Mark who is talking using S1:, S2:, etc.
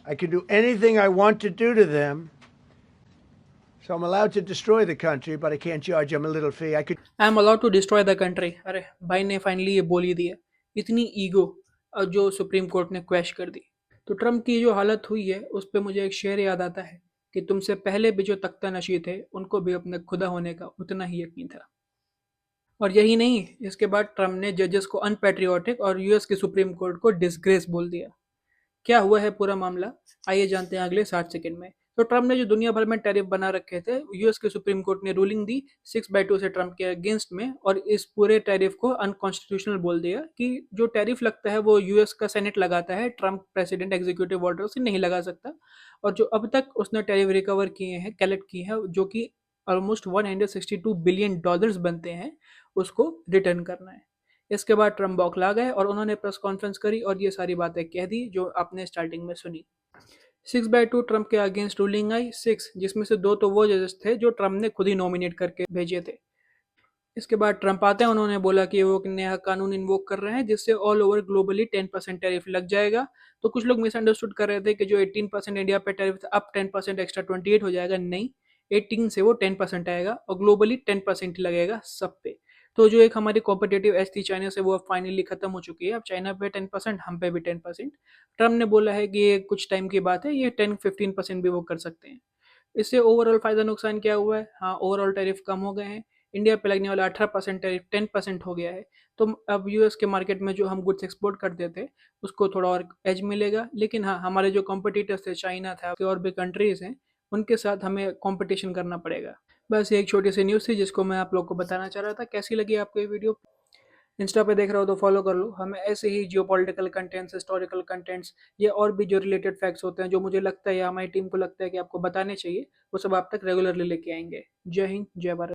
S1: I can do anything I want to do to them. So I'm allowed to destroy the country, but I can't charge them a little fee. I could
S2: I am allowed to destroy the country. अरे भाई ने finally ये बोल ही दिया। इतनी ego जो supreme court ने quash कर दी। तो ट्रम्प की जो हालत हुई है उस पर मुझे एक शेर याद आता है कि तुमसे पहले भी जो तख्ता नशी थे उनको भी अपने खुदा होने का उतना ही यकीन था। और यही नहीं, इसके बाद ट्रम्प ने जजेस को अनपैट्रियोटिक और यूएस की सुप्रीम कोर्ट को डिसग्रेस बोल दिया। क्या हुआ है पूरा मामला, आइए जानते हैं अगले 60 सेकंड में। तो ट्रम्प ने जो दुनिया भर में टैरिफ बना रखे थे, यूएस के सुप्रीम कोर्ट ने रूलिंग दी 6/2 से ट्रम्प के अगेंस्ट में, और इस पूरे टैरिफ को अनकॉन्स्टिट्यूशनल बोल दिया कि जो टैरिफ लगता है वो यूएस का सेनेट लगाता है, ट्रम्प प्रेसिडेंट एग्जीक्यूटिव ऑर्डर से नहीं लगा सकता। और जो अब तक उसने टैरिफ रिकवर किए हैं, कलेक्ट किए हैं, जो कि ऑलमोस्ट $162 बिलियन बनते हैं, उसको रिटर्न करना है। इसके बाद ट्रम्प बौखला गए और उन्होंने प्रेस कॉन्फ्रेंस करी और ये सारी बातें कह दी जो आपने स्टार्टिंग में सुनी। 6/2 ट्रम्प के अगेंस्ट रूलिंग आई, 6 जिसमें से 2 तो वो जजेस थे जो ट्रम्प ने खुद ही नॉमिनेट करके भेजे थे। इसके बाद ट्रम्प आते हैं, उन्होंने बोला कि वो एक नया कानून इन्वोक कर रहे हैं जिससे ऑल ओवर ग्लोबली 10% टैरिफ लग जाएगा। तो कुछ लोग मिसअंडरस्टूड कर रहे थे कि जो 18% इंडिया पे टैरिफ था अब 10% एक्स्ट्रा 28 हो जाएगा। नहीं, 18 से वो 10% आएगा और ग्लोबली 10% लगेगा सब पे। तो जो एक हमारी कॉम्पिटेटिव एज थी चाइना से, वो अब फाइनली खत्म हो चुकी है। अब चाइना पे 10%, हम पे भी 10%। ट्रम्प ने बोला है कि ये कुछ टाइम की बात है, ये 10-15% भी वो कर सकते हैं। इससे ओवरऑल फायदा नुकसान क्या हुआ है? हाँ, ओवरऑल टैरिफ कम हो गए हैं। इंडिया पे लगने वाला 18% टैरिफ 10% हो गया है। तो अब यूएस के मार्केट में जो हम गुड्स एक्सपोर्ट करते थे उसको थोड़ा और एज मिलेगा। लेकिन हाँ, हमारे जो कॉम्पिटिटर्स थे, चाइना था और भी कंट्रीज हैं, उनके साथ हमें कंपटीशन करना पड़ेगा। बस ये एक छोटी सी न्यूज़ थी जिसको मैं आप लोग को बताना चाह रहा था। कैसी लगी आपको ये वीडियो? इंस्टा पे देख रहे हो तो फॉलो कर लो हमें। ऐसे ही जियोपॉलिटिकल कंटेंट्स, हिस्टोरिकल कंटेंट्स, या और भी जो रिलेटेड फैक्ट्स होते हैं जो मुझे लगता है या हमारी टीम को लगता है कि आपको बताने चाहिए, वो सब आप तक रेगुलरली लेके आएंगे। जय हिंद, जय भारत।